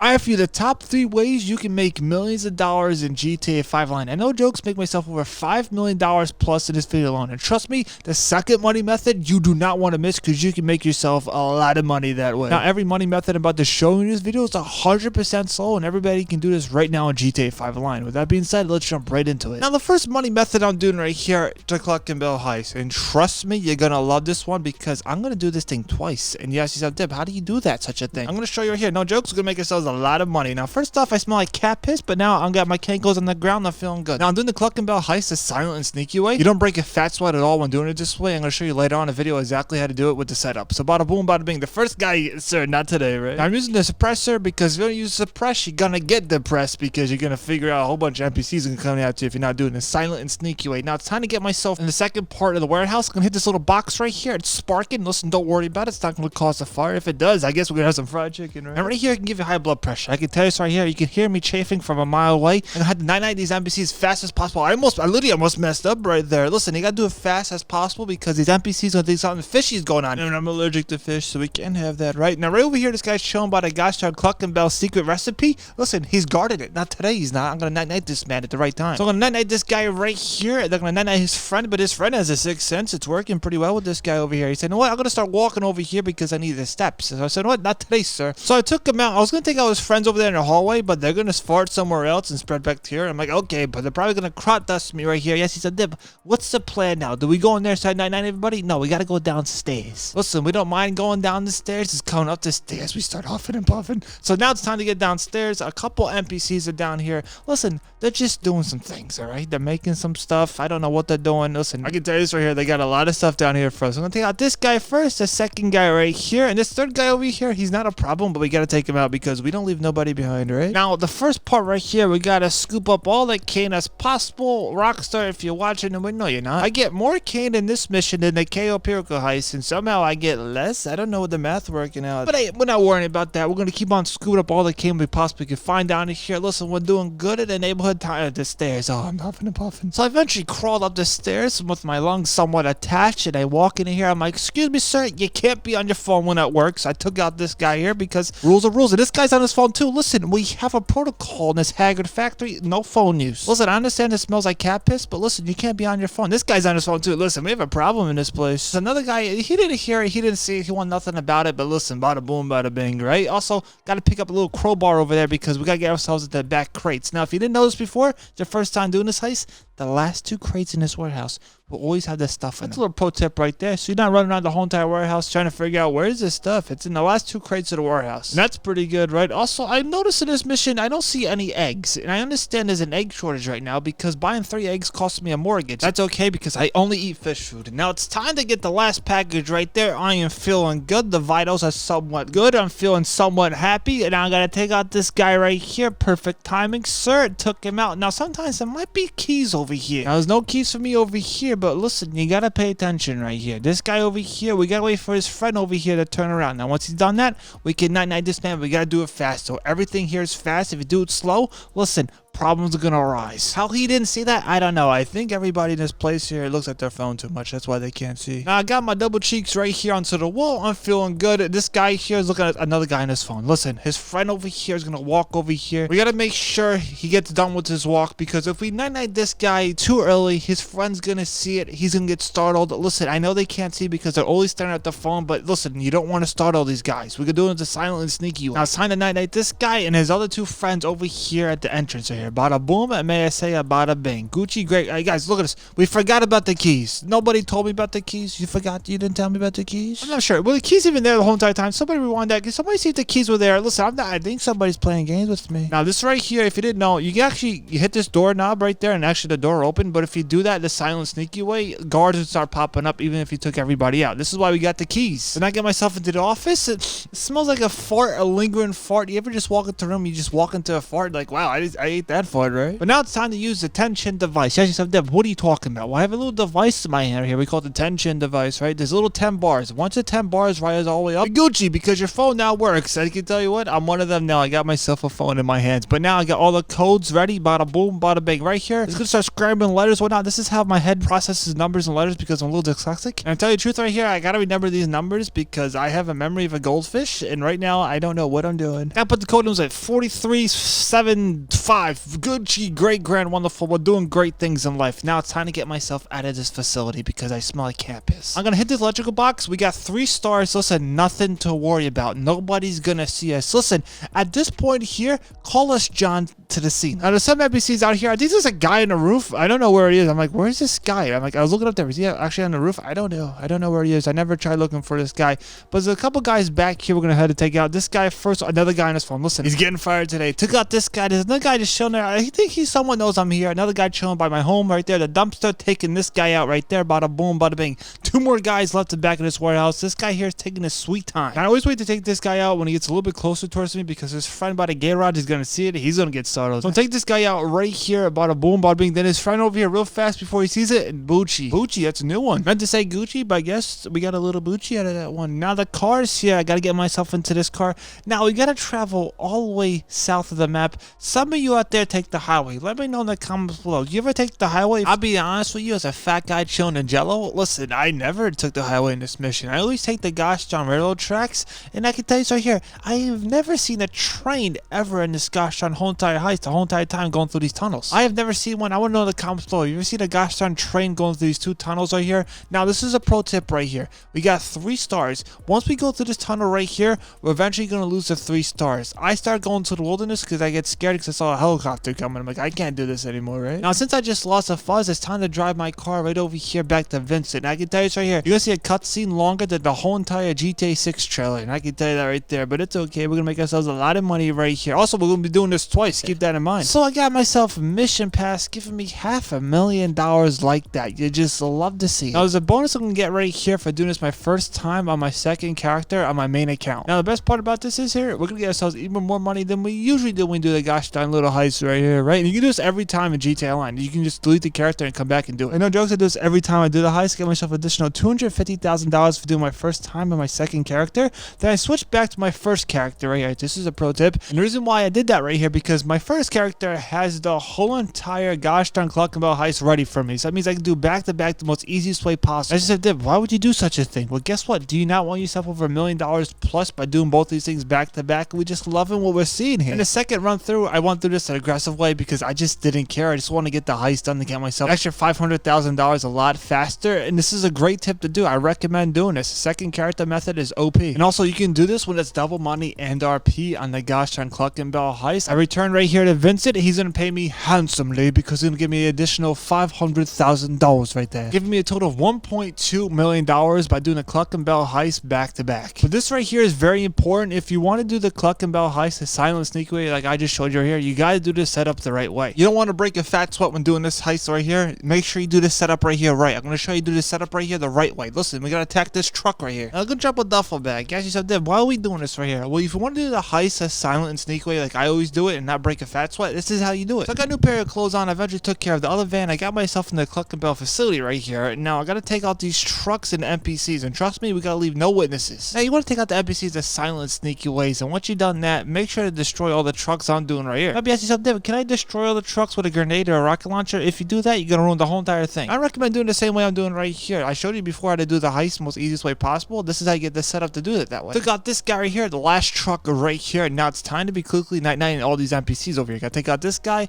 I have for you the top 3 ways you can make millions of dollars in GTA 5 Online. I no jokes, make myself over $5 million plus in this video alone. And trust me, the second money method you do not want to miss because you can make yourself a lot of money that way. Now, every money method I'm about to show you in this video is 100% slow, and everybody can do this right now in GTA 5 Online. With that being said, let's jump right into it. Now, the first money method I'm doing right here, the Cluckin Heist. And trust me, you're going to love this one because I'm going to do this thing twice. And you ask yourself, Dib, how do you do that, such a thing? I'm going to show you right here. No jokes, we're going to make ourselves a lot of money. Now, first off, I smell like cat piss, but now I've got my cankles on the ground. I'm feeling good. Now, I'm doing the Cluckin Heist the silent and sneaky way. You don't break a fat sweat at all when doing it this way. I'm going to show you later on in the video exactly how to do it with the setup. So, bada boom, bada bing. The first guy, sir, not today, right? Now, I'm using the suppressor because if you don't use suppress, you're going to get depressed because you're going to figure out a whole bunch of NPCs going to come at you if you're not doing the silent and sneaky way. Now, it's time to get myself in the second part of the warehouse. I'm going to hit this little box right here. It's sparking. Listen, don't worry about it. It's not going to cause a fire. If it does, I guess we're going to have some fried chicken, right? And right here, I can give you high blood pressure. I can tell you this right here. You can hear me chafing from a mile away. And I had to 99 these NPCs as fast as possible. I literally almost messed up right there. Listen, you got to do it fast as possible because these NPCs are going to think something fishy is going on. And I'm allergic to fish, so we can't have that, right? Now, right over here, this guy's chilling by the guy's trying Cluckin Bell's secret recipe. Listen, he's guarded it. Not today, he's not. I'm going to night-night this man at the right time. So I'm going to night-night this guy right here. They're going to night-night his friend, but his friend has a sixth sense. It's working pretty well with this guy over here. He said, you know what? I'm going to start walking over here because I need the steps. So I said, you know what? Not today, sir. So I took him out. I was going to take out his friends over there in the hallway, but they're going to fart somewhere else and spread bacteria. I'm like, okay, but they're probably going to crot dust me right here. Yes, he said, Dib, what's the plan now? Do we go in there side night-night everybody? No, we got to go downstairs. Listen, we don't mind going down the stairs. It's coming up the stairs. We start huffing and puffing. So now it's time to get downstairs. A couple NPCs are down here. Listen, they're just doing some things, all right? They're making some stuff. I don't know what they're doing. Listen, I can tell you this right here. They got a lot of stuff down here for us. I'm going to take out this guy first, the second guy right here, and this third guy over here. He's not a problem, but we got to take him out because we don't leave nobody behind, right? Now, the first part right here, we got to scoop up all the cane as possible. Rockstar, if you're watching, and we know you're not. I get more cane in this mission than the Cayo perico heist, and somehow I get less. I don't know what the math working out. But hey, we're not worrying about that. We're going to keep on scooping up all the cane we possibly can find down here. Listen, we're doing good at the neighborhood time. The stairs. Oh, I'm huffing and puffing. So I eventually crawled up the stairs with my lungs somewhat attached, and I walk in here. I'm like, excuse me, sir, you can't be on your phone when it works. I took out this guy here because rules are rules, and this guy's on his phone too. Listen, we have a protocol in this Haggard factory. No phone use. Listen, I understand it smells like cat piss, but listen, you can't be on your phone. This guy's on his phone too. Listen, we have a problem in this place. So another guy, he didn't hear it, he didn't see it, he wanted nothing about it, but listen, bada boom, bada bing, right? Also, got to pick up a little crowbar over there because we got to get ourselves into the back crates. Now, if you didn't know this before, it's your first time doing this heist, the last 2 crates in this warehouse will always have this stuff in them. That's a little pro tip right there. So you're not running around the whole entire warehouse trying to figure out where is this stuff. It's in the last 2 crates of the warehouse. And that's pretty good, right? Also, I noticed in this mission, I don't see any eggs. And I understand there's an egg shortage right now because buying 3 eggs costs me a mortgage. That's okay because I only eat fish food. And now it's time to get the last package right there. I am feeling good. The vitals are somewhat good. I'm feeling somewhat happy. And now I got to take out this guy right here. Perfect timing. Sir, took him out. Now, sometimes there might be keys over here. Now, there's no keys for me over here, but listen, you gotta pay attention right here. This guy over here, we gotta wait for his friend over here to turn around. Now, once he's done that, we can night-night this man. We gotta do it fast. So everything here is fast. If you do it slow, listen, problems are gonna arise. How he didn't see that, I don't know. I think everybody in this place here looks at their phone too much. That's why they can't see. Now I got my double cheeks right here onto the wall. I'm feeling good. This guy here is looking at another guy on his phone. Listen, his friend over here is gonna walk over here. We gotta make sure he gets done with his walk because if we night-night this guy too early, his friend's gonna see it. He's gonna get startled. Listen, I know they can't see because they're always staring at the phone, but listen, you don't want to startle these guys. We could do it as a silent and sneaky way. Now it's time to night-night this guy and his other 2 friends over here at the entrance right here. Bada boom, and may I say a bada bing. Gucci, great. Hey guys, look at this. We forgot about the keys. Nobody told me about the keys. You forgot? You didn't tell me about the keys? I'm not sure. Were the keys even there the whole entire time? Somebody rewind that. Can somebody see if the keys were there? Listen, I think somebody's playing games with me. Now this right here, if you didn't know, you can actually hit this doorknob right there and actually the door open. But if you do that the silent sneaky way, guards would start popping up even if you took everybody out. This is why we got the keys. When I get myself into the office, it smells like a fart, a lingering fart. You ever just walk into a room, you just walk into a fart like, wow, I ate that fun, right? But now it's time to use the 10-chin device. Yes, Dev, what are you talking about? Well, I have a little device in my hand here. We call it the 10-chin device, right? There's little 10 bars. Once the 10 bars rises all the way up, you're Gucci, because your phone now works. I can tell you what, I'm one of them now. I got myself a phone in my hands. But now I got all the codes ready. Bada boom, bada bang. Right here, it's gonna start scrambling letters, whatnot. This is how my head processes numbers and letters because I'm a little dyslexic. And I tell you the truth right here, I gotta remember these numbers because I have a memory of a goldfish, and right now I don't know what I'm doing. I put the code names at 4375. Gucci, great, grand, wonderful. We're doing great things in life. Now it's time to get myself out of this facility because I smell like campus. I'm gonna hit this electrical box. We got 3 stars. Listen, nothing to worry about. Nobody's gonna see us. Listen, at this point here, call us John to the scene. Now there's some NPCs out here. I think there's a guy on the roof. I don't know where he is. I'm like, where's this guy? I'm like, I was looking up there. Is he actually on the roof? I don't know. I don't know where he is. I never tried looking for this guy. But there's a couple guys back here we're gonna head to take out. This guy first, another guy on his phone. Listen, he's getting fired today. Took out this guy. There's another guy just chilling there. I think someone knows I'm here. Another guy chilling by my home right there. The dumpster taking this guy out right there. Bada boom, bada bing. 2 more guys left in the back of this warehouse. This guy here is taking his sweet time. I always wait to take this guy out when he gets a little bit closer towards me because his friend by the garage is gonna see it. He's gonna get startled. So take this guy out right here. Bada boom, bada bing. Then his friend over here real fast before he sees it. And Bucci. Bucci, that's a new one. Meant to say Gucci, but I guess we got a little Bucci out of that one. Now the cars here. I gotta get myself into this car. Now we gotta travel all the way south of the map. Some of you out there take the highway. Let me know in the comments below. You ever take the highway? I'll be honest with you, as a fat guy chilling in Jello, listen, I never took the highway in this mission. I always take the gosh darn railroad tracks, and I can tell you right here, I have never seen a train ever in this gosh darn whole entire heist, the whole entire time going through these tunnels. I have never seen one. I want to know in the comments below. You ever seen a gosh darn train going through these 2 tunnels right here? Now this is a pro tip right here. We got 3 stars. Once we go through this tunnel right here, we're eventually going to lose the 3 stars. I start going to the wilderness because I get scared because I saw a helicopter coming. I'm like, I can't do this anymore, right? Now since I just lost a fuzz, it's time to drive my car right over here back to Vincent. And I can tell you right here, you're going to see a cutscene longer than the whole entire GTA 6 trailer. And I can tell you that right there, but it's okay. We're going to make ourselves a lot of money right here. Also, we're going to be doing this twice. Keep that in mind. So I got myself a mission pass giving me $500,000 like that. You just love to see. Now there's a bonus I'm going to get right here for doing this my first time on my second character on my main account. Now the best part about this is here, we're going to get ourselves even more money than we usually do when we do the gosh darn little heist right here, right? And you can do this every time in GTA Online. You can just delete the character and come back and do it. And no jokes, I do this every time I do the heist. Get myself additional $250,000 for doing my first time on my second character. Then I switch back to my first character right here. This is a pro tip. And the reason why I did that right here, because my first character has the whole entire gosh darn Cluckin heist ready for me. So that means I can do back to back the most easiest way possible. I just said, Dib, why would you do such a thing? Well, guess what? Do you not want yourself over $1 million plus by doing both these things back to back? We just loving what we're seeing here. In the second run through, I went through this an aggressive way because I just didn't care. I just want to get the heist done to get myself extra $500,000 a lot faster. And this is a great tip to do. I recommend doing this. The second character method is OP. And also you can do this when it's double money and RP on the gosh darn Cluckin heist. I return right here to Vincent. He's going to pay me handsomely because he's going to give me an additional $500,000 right there. Giving me a total of $1.2 million by doing the Cluckin heist back to back. But this right here is very important. If you want to do the Cluckin heist the silent sneak way like I just showed you here, you got to do this setup the right way. You don't want to break a fat sweat when doing this heist right here. Make sure you do this setup right here right. I'm going to show you do this setup right here the right way. Listen, we got to attack this truck right here. Now, go drop a duffel bag. Ask yourself, Deb, why are we doing this right here? Well, if you want to do the heist a silent and sneak way like I always do it and not break a fat sweat, this is how you do it. So I got a new pair of clothes on. I eventually took care of the other van. I got myself in the Cluckin facility right here. Now I got to take out these trucks and NPCs, and trust me, we got to leave no witnesses. Now you want to take out the NPCs the silent sneaky ways, and once you've done that, make sure to destroy all the trucks I'm doing right here. Maybe ask yourself, David, can I destroy all the trucks with a grenade or a rocket launcher? If you do that, you're gonna ruin the whole entire thing. I recommend doing the same way I'm doing right here. I showed you before how to do the heist most easiest way possible. This is how you get this set up to do it that way. Took out this guy right here, the last truck right here. Now it's time to be quickly night-nighting all these NPCs over here. Gotta take out this guy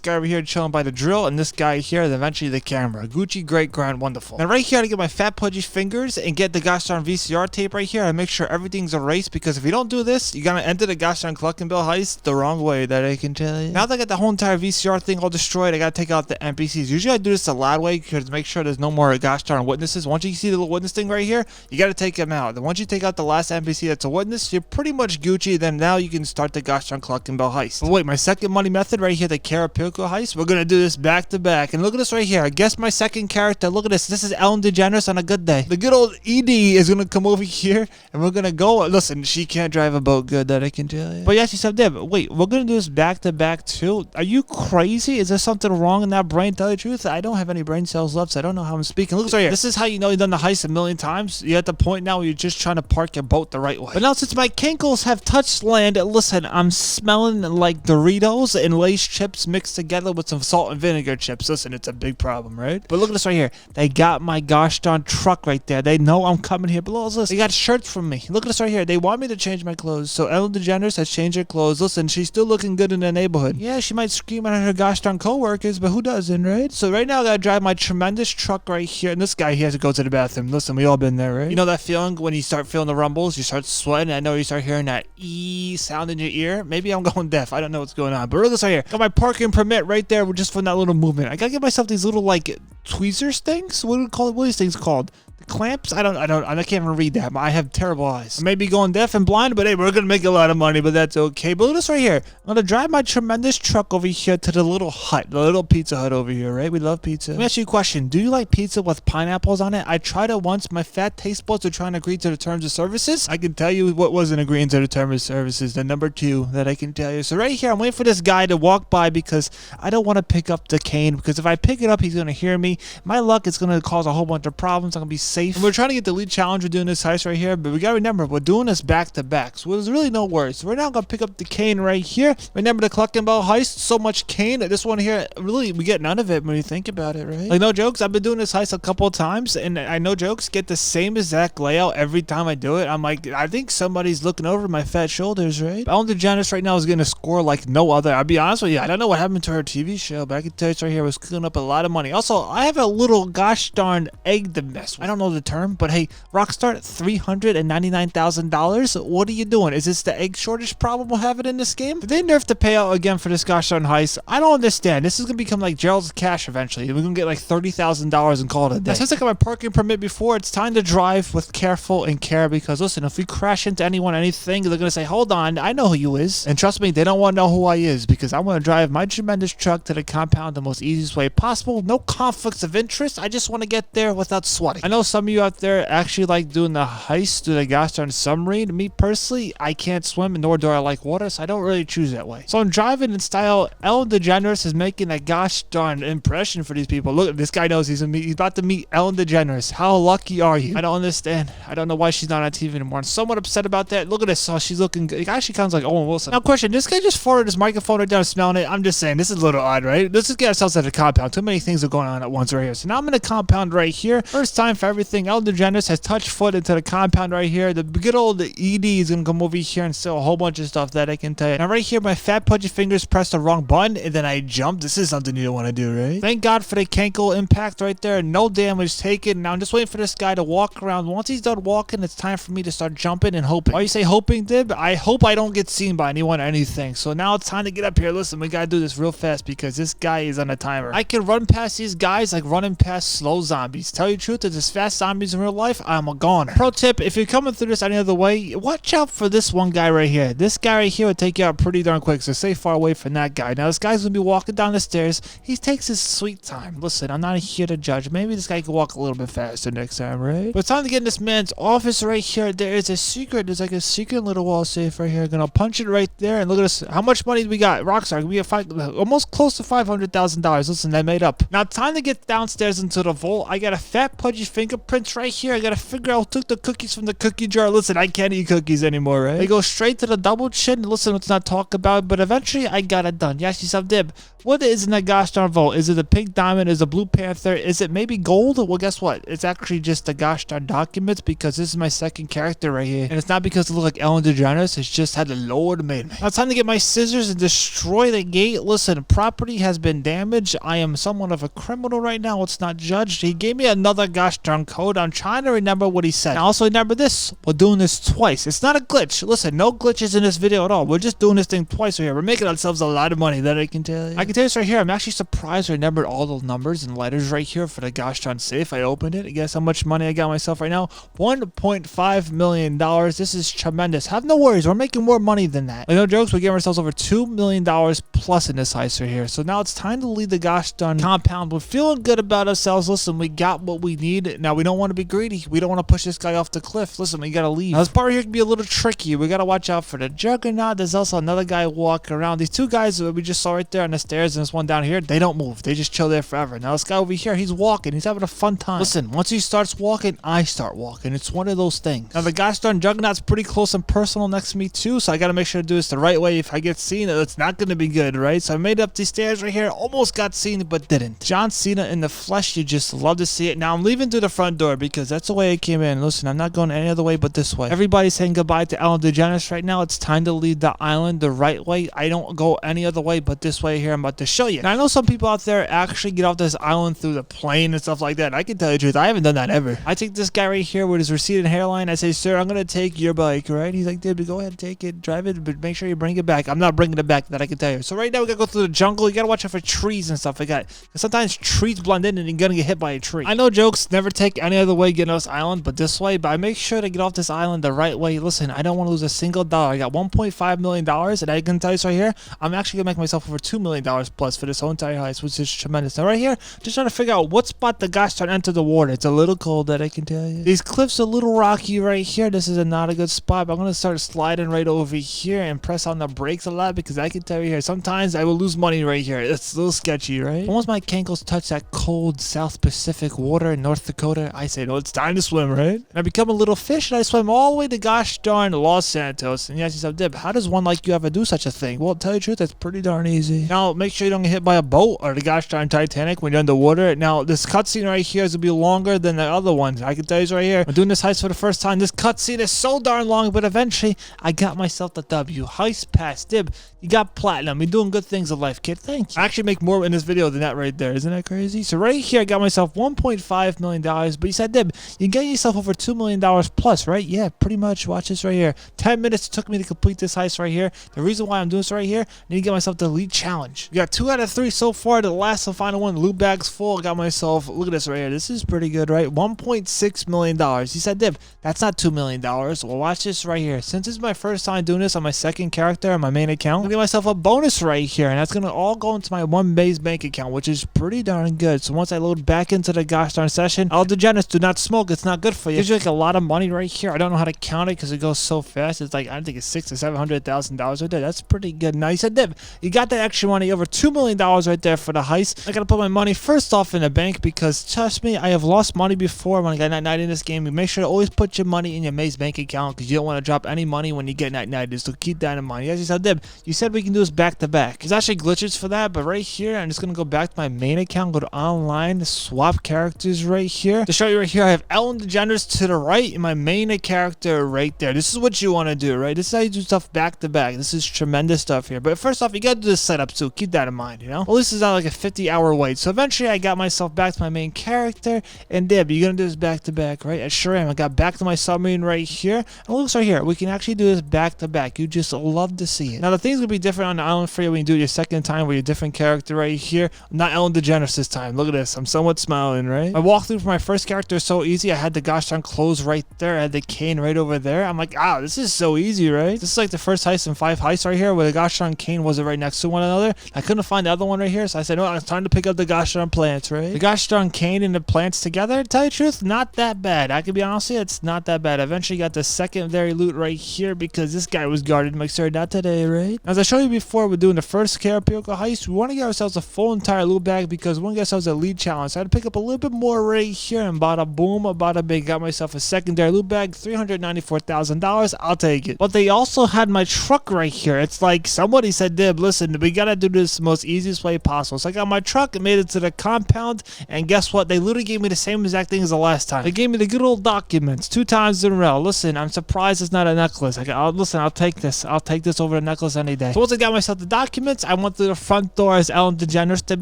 over here chilling by the drill, and this guy here, and eventually the camera. Gucci, great, grand, wonderful. Now right here, I gotta get my fat pudgy fingers and get the gosh darn VCR tape right here and make sure everything's erased, because if you don't do this, you're gonna enter the gosh darn Cluckin heist the wrong way, that I can tell you. Now that I got the whole entire VCR thing all destroyed, I gotta take out the NPCs. Usually I do this the loud way to make sure there's no more gosh darn witnesses. Once you see the little witness thing right here, you gotta take them out. Then once you take out the last NPC that's a witness, you're pretty much Gucci. Then now you can start the gosh darn Cluckin heist. But wait, my second money method right here, the perico heist. We're gonna do this back to back. And look at this right here. Guess my second character. Look at this. This is Ellen DeGeneres on a good day. The good old Edie is gonna come over here and we're gonna go. Listen, she can't drive a boat good, that I can tell you. But yeah, she said, Deb, wait, we're gonna do this back to back too. Are you crazy? Is there something wrong in that brain? Tell you the truth, I don't have any brain cells left, so I don't know how I'm speaking. Look right here. This is how you know you've done the heist a million times. You're at the point now where you're just trying to park your boat the right way. But now since my kinkles have touched land, listen, I'm smelling like Doritos and Lay's chips mixed together with some salt and vinegar chips. Listen, it's a big problem, right? But look at this right here. They got my gosh darn truck right there. They know I'm coming here. But listen, they got shirts from me. Look at this right here. They want me to change my clothes. So Ellen DeGeneres has changed her clothes. Listen, she's still looking good in the neighborhood. Yeah, she might scream at her gosh darn co-workers, but who doesn't, right? So right now I gotta drive my tremendous truck right here. And this guy, he has to go to the bathroom. Listen, we all been there, right? You know that feeling when you start feeling the rumbles, you start sweating. I know you start hearing that E sound in your ear. Maybe I'm going deaf. I don't know what's going on. But look at this right here. Got my parking permit right there just from that little movement. I gotta give myself these little like tweezers things. What do we call it? What are these things called? Clamps? I can't even read that. I have terrible eyes. I may be going deaf and blind, but hey, we're gonna make a lot of money, but that's okay. But look at this right here. I'm gonna drive my tremendous truck over here to the little hut, the little Pizza Hut over here, right? We love pizza. Let me ask you a question. Do you like pizza with pineapples on it? I tried it once. My fat taste buds are trying to agree to the terms of services. I can tell you what wasn't agreeing to the terms of services. The number 2 that I can tell you. So right here, I'm waiting for this guy to walk by because I don't want to pick up the cane, because if I pick it up, he's gonna hear me. My luck, it's gonna cause a whole bunch of problems. I'm gonna be safe. And we're trying to get the lead challenge. We're doing this heist right here, but we gotta remember we're doing this back to back, so there's really no worries. So we're now gonna pick up the cane right here. Remember the Cluckin heist? So much cane. This one here, really, we get none of it when you think about it, right? Like, no jokes, I've been doing this heist a couple of times, and I no jokes get the same exact layout every time I do it. I'm like, I think somebody's looking over my fat shoulders, right? Ellen DeGeneres right now is gonna score like no other. I'll be honest with you, I don't know what happened to her TV show, but I can tell you right here, was cooking up a lot of money. Also, I have a little gosh darn egg to mess with. I don't know the term, but hey, Rockstar, $399,000. What are you doing? Is this the egg shortage problem we're having in this game? If they nerf the payout again for this gosh darn heist, I don't understand. This is gonna become like Gerald's cash eventually. We're gonna get like $30,000 and call it a day. Since I got my parking permit before, it's time to drive with careful and care, because listen, if we crash into anyone, anything, they're gonna say, hold on, I know who you is. And trust me, they don't want to know who I is, because I want to drive my tremendous truck to the compound the most easiest way possible. No conflicts of interest. I just want to get there without sweating. I know some of you out there actually like doing the heist through the gosh darn submarine. Me personally, I can't swim, nor do I like water, so I don't really choose that way. So I'm driving in style. Ellen DeGeneres is making a gosh darn impression for these people. Look, this guy knows he's about to meet Ellen DeGeneres. How lucky are you? I don't understand. I don't know why she's not on TV anymore. I'm somewhat upset about that. Look at this. Oh, she's looking good. It actually sounds like Owen Wilson. Now, question, this guy just farted his microphone right down smelling it. I'm just saying, this is a little odd, right? Let's just get ourselves at the compound. Too many things are going on at once right here. So now I'm in the compound right here. First time for everything. Ellen DeGeneres has touched foot into the compound right here. The good old ED is gonna come over here and sell a whole bunch of stuff that I can tell you. Now right here, my fat pudgy fingers pressed the wrong button and then I jumped. This is something you don't want to do, right? Thank God for the cankle impact right there. No damage taken. Now I'm just waiting for this guy to walk around. Once he's done walking, it's time for me to start jumping and hoping. Why you say hoping, Dib? I hope I don't get seen by anyone or anything. So now it's time to get up here. Listen, we gotta do this real fast because this guy is on a timer. I can run past these guys like running past slow zombies. Tell you the truth, if there's fast zombies in real life, I'm a goner. Pro tip, if you're coming through this any other way, watch out for this one guy right here. This guy right here will take you out pretty darn quick, so stay far away from that guy. Now this guy's gonna be walking down the stairs. He takes his sweet time. Listen, I'm not here to judge. Maybe this guy can walk a little bit faster next time, right? But it's time to get in this man's office right here. There is a secret. There's like a secret little wall safe right here. Gonna punch it right there, and look at this. How much money do we got? Rockstar, we have almost close to $500,000. Listen, I made up. Now time to get downstairs into the vault. I got a fat pudgy fingerprints right here. I gotta figure out who took the cookies from the cookie jar. Listen, I can't eat cookies anymore, right? They go straight to the double chin. Listen, let's not talk about it, but eventually I got it done. Yes, yourself, Dib. What is in that gosh darn vault? Is it a pink diamond? Is it a blue panther? Is it maybe gold? Well, guess what? It's actually just the gosh darn documents, because this is my second character right here. And it's not because it look like Ellen DeGeneres. It's just how the Lord made me. Now it's time to get my scissors and destroy the gate. Listen, property has been damaged. I am somewhat of a criminal right now. It's not judged. He gave me another gosh darn code. I'm trying to remember what he said. Now also remember this, we're doing this twice. It's not a glitch. Listen, no glitches in this video at all. We're just doing this thing twice right here. We're making ourselves a lot of money, that I can tell you. I can tell you this right here. I'm actually surprised I remembered all those numbers and letters right here for the gosh darn safe. I opened it. Guess how much money I got myself right now? $1.5 million. This is tremendous. Have no worries. We're making more money than that. Like, no jokes. We're giving ourselves over $2 million plus in this heist right here. So now it's time to leave the gosh darn compound. We're feeling good about ourselves. Listen, we got what we need. Now we don't want to be greedy. We don't want to push this guy off the cliff. Listen, we gotta leave. Now this part here can be a little tricky. We gotta watch out for the juggernaut. There's also another guy walking around. These two guys that we just saw right there on the stairs and this one down here, they don't move. They just chill there forever. Now this guy over here, he's walking. He's having a fun time. Listen, once he starts walking, I start walking. It's one of those things. Now the gosh darn juggernaut's pretty close and personal next to me too, so I gotta make sure to do this the right way. If I get seen, it's not gonna be good, right? So I made it up these stairs right here, almost got seen but didn't. John Cena in the flesh, you just love to see it. Now I'm leaving through the front door because that's the way I came in. Listen, I'm not going any other way but this way. Everybody's saying goodbye to Ellen DeGeneres right now. It's time to leave the island the right way. I don't go any other way but this way here. I'm about to show you. Now I know some people out there actually get off this island through the plane and stuff like that. I can tell you the truth, I haven't done that ever. I take this guy right here with his receded hairline. I say, sir, I'm gonna take your bike, right? He's like, dude, go ahead, take it, drive it, but make sure you bring it back. I'm not bringing it back, that I can tell you. So right now we gotta go through the jungle. You gotta watch out for trees and stuff like that. Sometimes trees blend in and you're gonna get hit by a tree. I know jokes, never take any other way getting off this island but this way, but I make sure to get off this island the right way. Listen, I don't want to lose a single dollar. I got $1.5 million and I can tell you right here, I'm actually gonna make myself over $2 million plus for this whole entire heist, which is tremendous. Now right here, just trying to figure out what spot the gosh darn enter the water. It's a little cold, that I can tell you. These cliffs are a little rocky right here. This is not a good spot, but I'm gonna start sliding right over here and press on the brakes a lot because I can tell you here, sometimes I will lose money right here. It's a little sketchy, right? Once my cankles touch that cold South Pacific water in North Dakota, I say, no, it's time to swim, right? And I become a little fish and I swim all the way to gosh darn Los Santos. And you ask yourself, Dib, how does one like you ever do such a thing? Well, to tell you the truth, that's pretty darn easy. Now, make sure you don't get hit by a boat or the gosh darn Titanic when you're underwater. Now, this cutscene right here is going to be longer than the other ones. I can tell you right here, I'm doing this heist for the first time. This cutscene is so darn long, but eventually, I got myself the W. Heist pass. Dib, you got platinum. You're doing good things in life, kid. Thank you. I actually make more in this video than that right there. Isn't that crazy? So right here, I got myself $1.5 million. But you said, Dib, you get yourself over $2 million plus, right? Yeah, pretty much. Watch this right here. 10 minutes it took me to complete this heist right here. The reason why I'm doing this right here, I need to get myself the elite challenge. We got 2 out of 3 so far. The last and final one, loot bag's full. I got myself, look at this right here. This is pretty good, right? $1.6 million. He said, Dib, that's not $2 million. Well, watch this right here. Since this is my first time doing this on my second character on my main account, I'm gonna get myself a bonus right here, and that's gonna all go into my one base bank account, which is pretty darn good. So once I load back into the gosh darn session, all degenerates, do not smoke. It's not good for you. It gives you like a lot of money right here. I don't know how to count it because it goes so fast. It's like, I think it's $600,000 to $700,000 right there. That's pretty good. Now you said, Dib, you got that extra money, over $2 million right there for the heist. I gotta put my money first off in the bank because trust me, I have lost money before when I got night in this game. You make sure to always put your money in your maze bank account because you don't want to drop any money when you get night. So keep that in mind. Yes, you said, Dib, you said we can do this back to back. There's actually glitches for that, but right here, I'm just gonna go back to my main account, go to online, swap characters right here. To show you right here, I have Ellen DeGeneres to the right and my main character right there. This is what you want to do, right? This is how you do stuff back to back. This is tremendous stuff here. But first off, you gotta do this setup too. Keep that in mind, you know? Well, this is not like a 50-hour wait. So eventually, I got myself back to my main character. And Dib, you're gonna do this back to back, right? I sure am. I got back to my submarine right here. And look right here. We can actually do this back to back. You just love to see it. Now, the thing's gonna be different on the island for you when you do it your second time with your different character right here. Not Ellen DeGeneres this time. Look at this. I'm somewhat smiling, right? My walkthrough for my first character is so easy. I had the gosh darn clothes right there. I had the cane right over there. I'm like, this is so easy, right? This is like the first heist in 5 heists right here where the gosh darn cane wasn't right next to one another. I couldn't find the other one right here, so I said, no, it's time to pick up the gosh darn plants, right? The gosh darn cane and the plants together, to tell you the truth, not that bad. I can be honest with you, it's not that bad. I eventually got the secondary loot right here because this guy was guarded. I'm like, sir, not today, right? As I showed you before, we're doing the first Cayo heist. We want to get ourselves a full entire loot bag because we want to get ourselves a lead challenge. So I had to pick up a little bit more right here and bada boom, bada bing. Got myself a secondary loot bag, $394,000. I'll take it. But they also had my truck right here. It's like somebody said, Dib, listen, we gotta do this the most easiest way possible. So I got my truck and made it to the compound, and guess what? They literally gave me the same exact thing as the last time. They gave me the good old documents 2 times in a row. Listen, I'm surprised it's not a necklace. Listen, I'll take this. I'll take this over a necklace any day. So once I got myself the documents, I went through the front door as Ellen DeGeneres did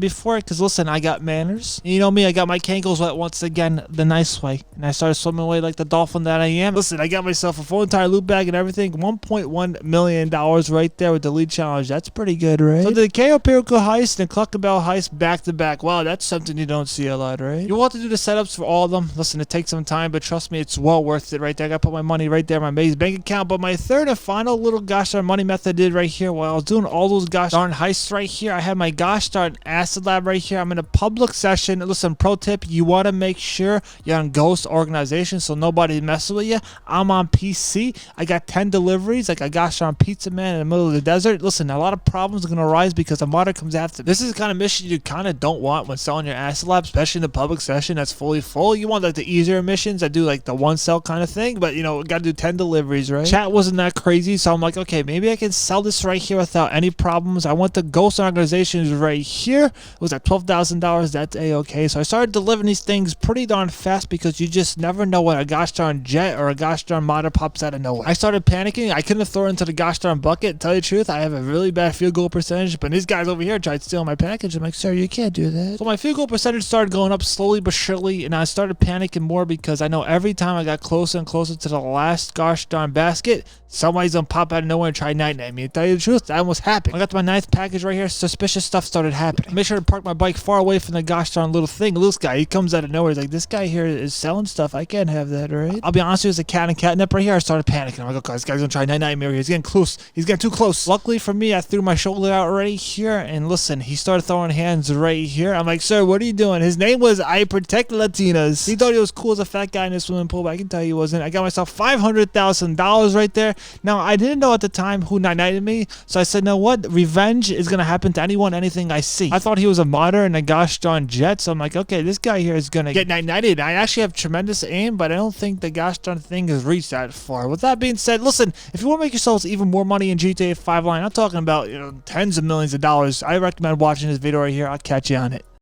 before, because listen, I got manners. You know me, I got my cankles wet once again. on the nice way, and I started swimming away like the dolphin that I am. Listen, I got myself a full entire loot bag and everything. $1.1 million right there with the lead challenge. That's pretty good, right? So the Cayo perico heist and Cluckin heist back to back. Wow, that's something you don't see a lot, right? You want to do the setups for all of them. Listen, it takes some time, but trust me, it's well worth it right there. I got to put my money right there in my maze bank account. But my third and final little gosh darn money method I did right here while I was doing all those gosh darn heists right here, I had my gosh darn acid lab right here. I'm in a public session. Listen, pro tip, you want to make sure you're on ghost organization so nobody messes with you. I'm on PC. I got 10 deliveries like a gosh darn pizza man in the middle of the desert. Listen, a lot of problems are going to arise because a modder comes after. This is the kind of mission you kind of don't want when selling your acid lab, especially in the public session that's fully full. You want like the easier missions that do like the one sell kind of thing, but you know, got to do 10 deliveries, right? Chat wasn't that crazy, so I'm like, okay, maybe I can sell this right here without any problems. I went to ghost organizations right here. It was at $12,000. That's a-okay. So I started delivering these things pretty darn fast because you just never know when a gosh darn jet or a gosh darn modder pops out of nowhere. I started panicking. I couldn't throw it into the gosh darn bucket. Tell you the truth, I have a really bad field goal percentage, but these guys over here tried stealing my package. I'm like, sir, you can't do that. So my field goal percentage started going up slowly but surely, and I started panicking more because I know every time I got closer and closer to the last gosh darn basket, somebody's gonna pop out of nowhere and try night-night me. To tell you the truth, that almost happened. I got to my ninth package right here. Suspicious stuff started happening. I made sure to park my bike far away from the gosh darn little thing. This guy, he comes out of nowhere. He's like, this guy here is selling stuff. I can't have that, right? I'll be honest with you, as a cat and catnip right here, I started panicking. I'm like, okay, this guy's gonna try night-night me. He's getting close. He's getting too close. Luckily for me, I threw my shoulder out right here, and listen, he started throwing hands right here. I'm like, sir, what are you doing? His name was I Protect Latinas. He thought he was cool as a fat guy in the swimming pool, but I can tell you he wasn't. I got myself $500,000 right there. Now, I didn't know at the time who night-nighted me, so I said, know what? Revenge is gonna happen to anyone, anything I see. I thought he was a modder and a gosh darn jet, so I'm like, okay, this guy here is gonna get night-nighted. I actually have tremendous aim, but I don't think the gosh darn thing has reached that far. With that being said, listen, if you want to make yourselves even more money in GTA 5 line, I'm talking about, you know, tens of millions of dollars, I recommend watching this video right here. I'll catch you on it.